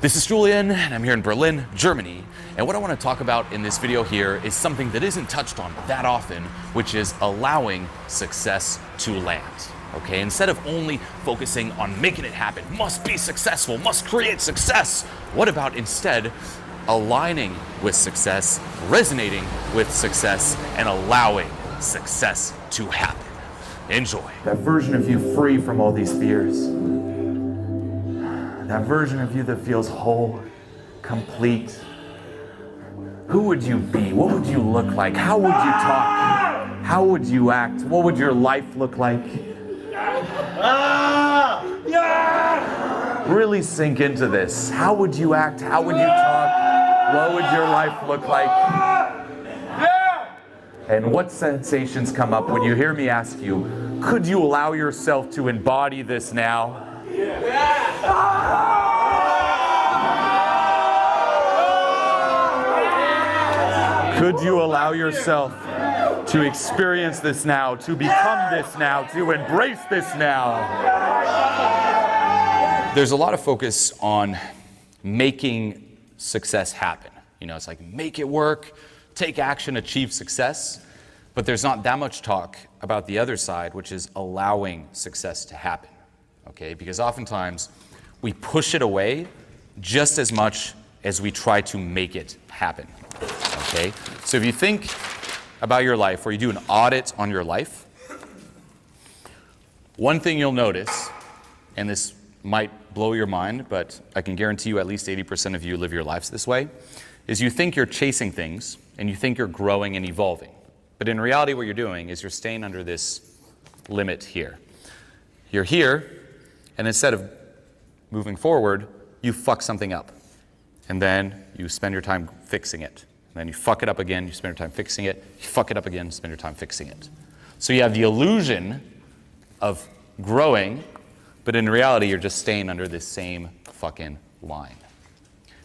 This is Julian, and I'm here in Berlin, Germany. And what I want to talk about in this video here is something that isn't touched on that often, which is allowing success to land. Okay, instead of only focusing on making it happen, must be successful, must create success, what about instead aligning with success, resonating with success, and allowing success to happen? Enjoy. That version of you free from all these fears. That version of you that feels whole, complete. Who would you be? What would you look like? How would you talk? How would you act? What would your life look like? Really sink into this. How would you act? How would you talk? What would your life look like? And what sensations come up when you hear me ask you, could you allow yourself to embody this now? Could you allow yourself to experience this now, to become this now, to embrace this now? There's a lot of focus on making success happen. You know, it's like make it work, take action, achieve success. But there's not that much talk about the other side, which is allowing success to happen. Okay, because oftentimes we push it away just as much as we try to make it happen. Okay, so if you think about your life, or you do an audit on your life, one thing you'll notice, and this might blow your mind, but I can guarantee you at least 80% of you live your lives this way, is you think you're chasing things and you think you're growing and evolving. But in reality, what you're doing is you're staying under this limit here. You're here, and instead of moving forward, you fuck something up. And then you spend your time fixing it. And then you fuck it up again, you spend your time fixing it. You fuck it up again, spend your time fixing it. So you have the illusion of growing, but in reality, you're just staying under this same fucking line.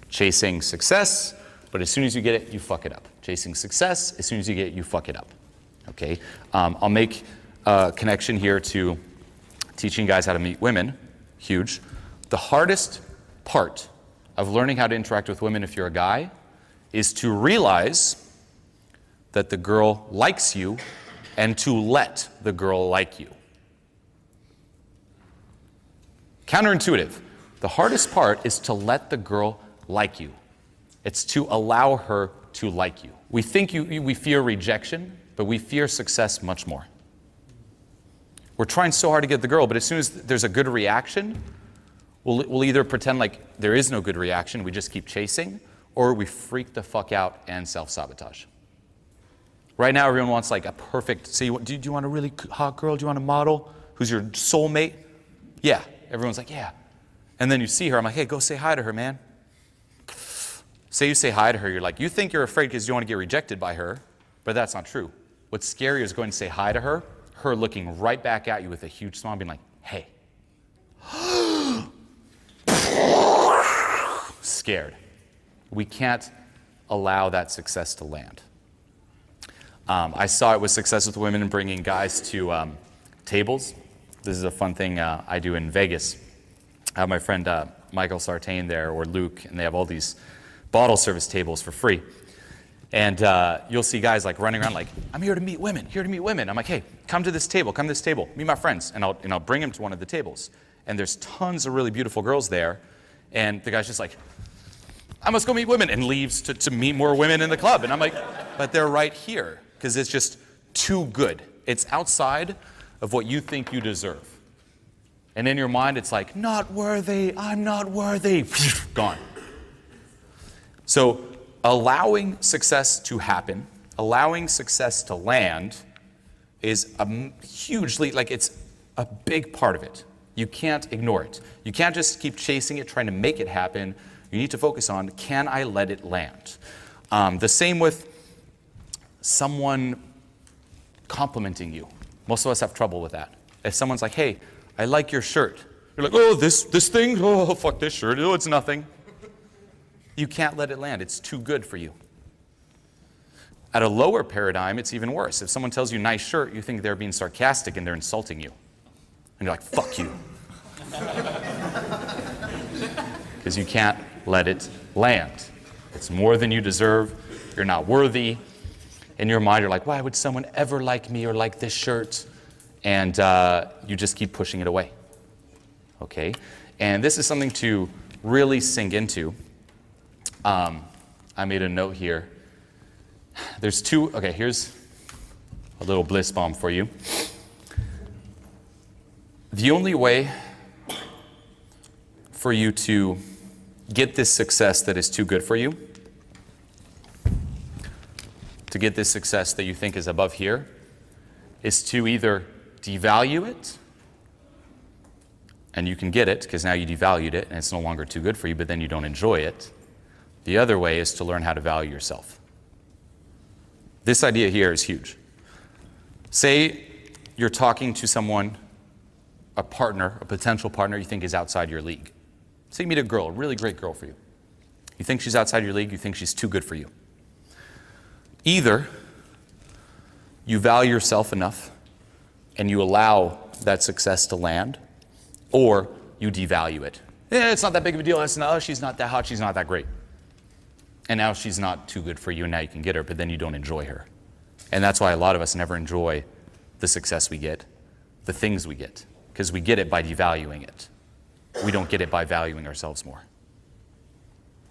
Chasing success, but as soon as you get it, you fuck it up. Chasing success, as soon as you get it, you fuck it up. Okay? I'll make a connection here to teaching guys how to meet women. Huge. The hardest part of learning how to interact with women if you're a guy is to realize that the girl likes you and to let the girl like you. Counterintuitive. The hardest part is to let the girl like you. It's to allow her to like you. We think we fear rejection, but we fear success much more. We're trying so hard to get the girl, but as soon as there's a good reaction, we'll either pretend like there is no good reaction, we just keep chasing, or we freak the fuck out and self-sabotage. Right now, everyone wants like a perfect, say, do you want a really hot girl? Do you want a model who's your soulmate? Yeah. Everyone's like, yeah. And then you see her, I'm like, hey, go say hi to her, man. Say you say hi to her, you're like, you think you're afraid because you don't want to get rejected by her, but that's not true. What's scary is going to say hi to her, her looking right back at you with a huge smile, being like, hey. Scared. We can't allow that success to land. I saw it with success with women in bringing guys to tables. This is a fun thing I do in Vegas. I have my friend Michael Sartain there, or Luke, and they have all these bottle service tables for free. And you'll see guys like running around like, I'm here to meet women, here to meet women. I'm like, hey, come to this table, meet my friends. And I'll bring them to one of the tables. And there's tons of really beautiful girls there. And the guy's just like, I must go meet women, and leaves to meet more women in the club. And I'm like, but they're right here, because it's just too good. It's outside of what you think you deserve. And in your mind, it's like, not worthy, I'm not worthy. Gone. So allowing success to happen, allowing success to land is a hugely, like it's a big part of it. You can't ignore it. You can't just keep chasing it, trying to make it happen. You need to focus on, can I let it land? The same with someone complimenting you. Most of us have trouble with that. If someone's like, hey, I like your shirt. You're like, oh, this thing? Oh, fuck this shirt. Oh, it's nothing. You can't let it land. It's too good for you. At a lower paradigm, it's even worse. If someone tells you nice shirt, you think they're being sarcastic and they're insulting you. And you're like, fuck you. Because you can't let it land. It's more than you deserve. You're not worthy. In your mind, you're like, why would someone ever like me or like this shirt? And you just keep pushing it away. Okay? And this is something to really sink into. I made a note here. There's two, okay, here's a little bliss bomb for you. The only way for you to get this success that is too good for you, to get this success that you think is above here, is to either devalue it, and you can get it because now you devalued it and it's no longer too good for you, but then you don't enjoy it. The other way is to learn how to value yourself. This idea here is huge. Say you're talking to someone, a partner, a potential partner you think is outside your league. Say you meet a girl, a really great girl for you. You think she's outside your league, you think she's too good for you. Either you value yourself enough and you allow that success to land, or you devalue it. It's not that big of a deal. Oh, she's not that hot, she's not that great. And now she's not too good for you, and now you can get her, but then you don't enjoy her. And that's why a lot of us never enjoy the success we get, the things we get, because we get it by devaluing it. We don't get it by valuing ourselves more.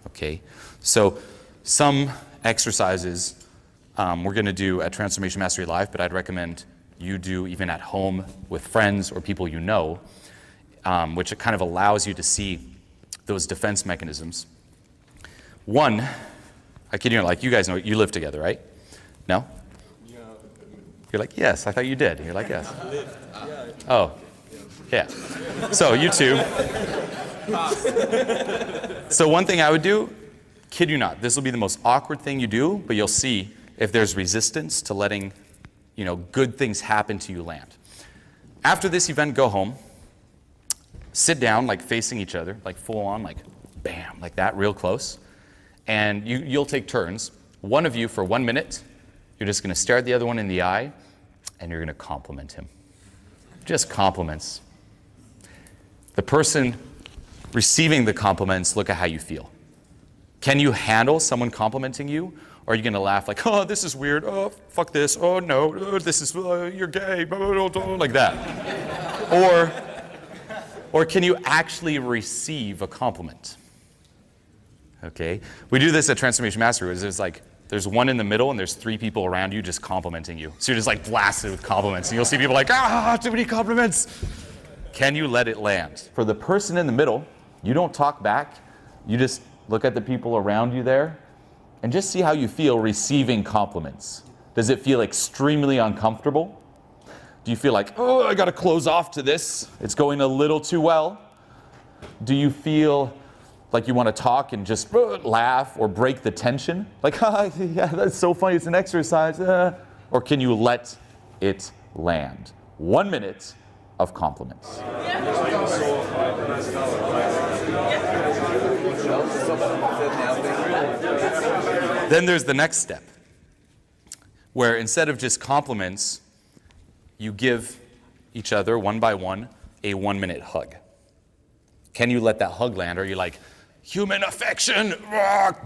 Okay? So some exercises we're going to do at Transformation Mastery Live, but I'd recommend you do even at home with friends or people you know, which it kind of allows you to see those defense mechanisms. One, I kid you not, like you guys know, you live together, right? No? You're like, yes, I thought you did. You're like, yes. Oh, yeah. So you two. So one thing I would do, kid you not, this will be the most awkward thing you do, but you'll see if there's resistance to letting, good things happen to you land. After this event, go home, sit down, like facing each other, like full on, like bam, like that, real close. And you'll take turns. One of you, for 1 minute, you're just going to stare at the other one in the eye, and you're going to compliment him. Just compliments. The person receiving the compliments, look at how you feel. Can you handle someone complimenting you? Or are you going to laugh like, oh, this is weird. Oh, fuck this. Oh, no. Oh, this is, you're gay. Like that. Or can you actually receive a compliment? Okay? We do this at Transformation Mastery. There's one in the middle and there's 3 people around you just complimenting you. So you're just like blasted with compliments. And you'll see people like, too many compliments. Can you let it land? For the person in the middle, you don't talk back. You just look at the people around you there and just see how you feel receiving compliments. Does it feel extremely uncomfortable? Do you feel like, oh, I got to close off to this? It's going a little too well? Do you feel like you want to talk and just laugh or break the tension? Like, yeah, that's so funny, it's an exercise. Or can you let it land? 1 minute of compliments. Then there's the next step, where instead of just compliments, you give each other, one by one, a 1 minute hug. Can you let that hug land? Or are you like, human affection,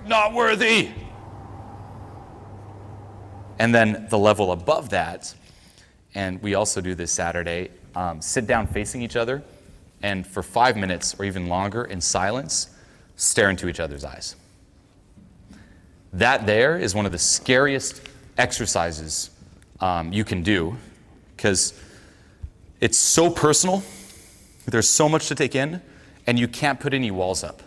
not worthy? And then the level above that, and we also do this Saturday, sit down facing each other, and for 5 minutes or even longer in silence, stare into each other's eyes. That there is one of the scariest exercises you can do, because it's so personal, there's so much to take in, and you can't put any walls up.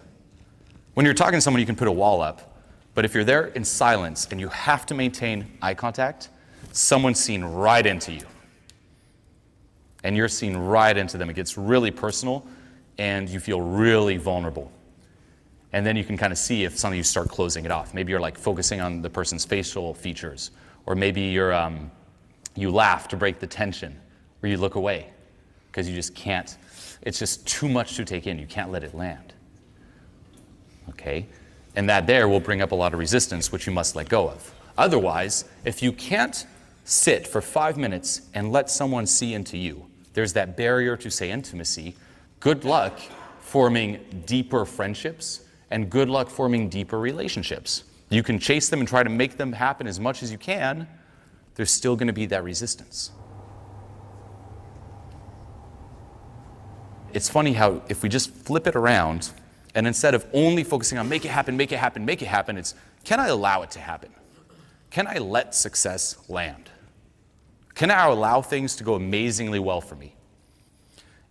When you're talking to someone, you can put a wall up, but if you're there in silence and you have to maintain eye contact, someone's seen right into you. And you're seen right into them. It gets really personal, and you feel really vulnerable. And then you can kind of see if some of you start closing it off. Maybe you're like focusing on the person's facial features, or maybe you laugh to break the tension, or you look away because you just can't. It's just too much to take in. You can't let it land. Okay? And that there will bring up a lot of resistance, which you must let go of. Otherwise, if you can't sit for 5 minutes and let someone see into you, there's that barrier to, say, intimacy. Good luck forming deeper friendships and good luck forming deeper relationships. You can chase them and try to make them happen as much as you can. There's still going to be that resistance. It's funny how if we just flip it around, and instead of only focusing on make it happen, make it happen, make it happen, it's can I allow it to happen? Can I let success land? Can I allow things to go amazingly well for me?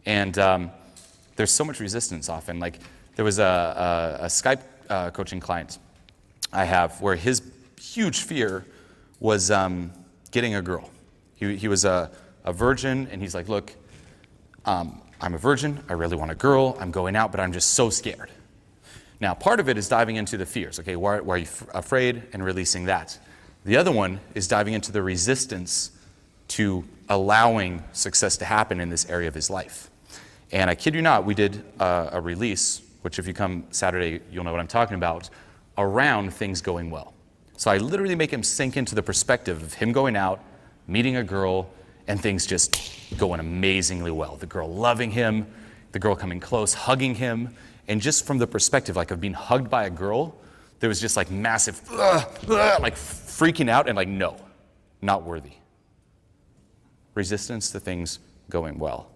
And there's so much resistance often. Like there was a Skype coaching client I have where his huge fear was getting a girl. He was a virgin, and he's like, look, I'm a virgin, I really want a girl, I'm going out, but I'm just so scared. Now, part of it is diving into the fears. Okay, why are you afraid, and releasing that. The other one is diving into the resistance to allowing success to happen in this area of his life. And I kid you not, we did a release, which if you come Saturday, you'll know what I'm talking about, around things going well. So I literally make him sink into the perspective of him going out, meeting a girl, and things just going amazingly well. The girl loving him, the girl coming close, hugging him, and just from the perspective like of being hugged by a girl, there was just like massive, like freaking out and like, no, not worthy. Resistance to things going well.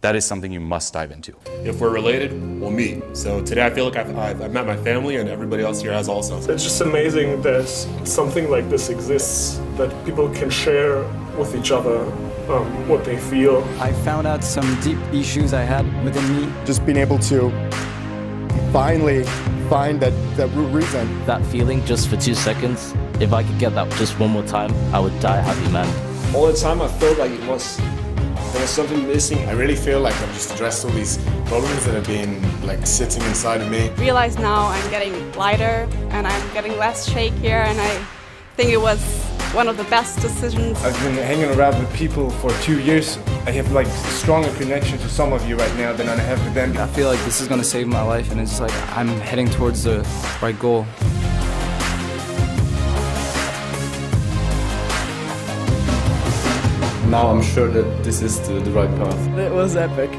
That is something you must dive into. If we're related, we'll meet. So today I feel like I've met my family, and everybody else here has also. It's just amazing that something like this exists, that people can share with each other what they feel. I found out some deep issues I had within me. Just being able to finally find that root reason. That feeling just for 2 seconds, if I could get that just one more time, I would die a happy man. All the time I felt like there was something missing. I really feel like I've just addressed all these problems that have been like sitting inside of me. I realize now I'm getting lighter and I'm getting less shakier, and I think it was one of the best decisions. I've been hanging around with people for 2 years. I have like stronger connection to some of you right now than I have with them. I feel like this is going to save my life, and it's like I'm heading towards the right goal. Now I'm sure that this is the right path. It was epic.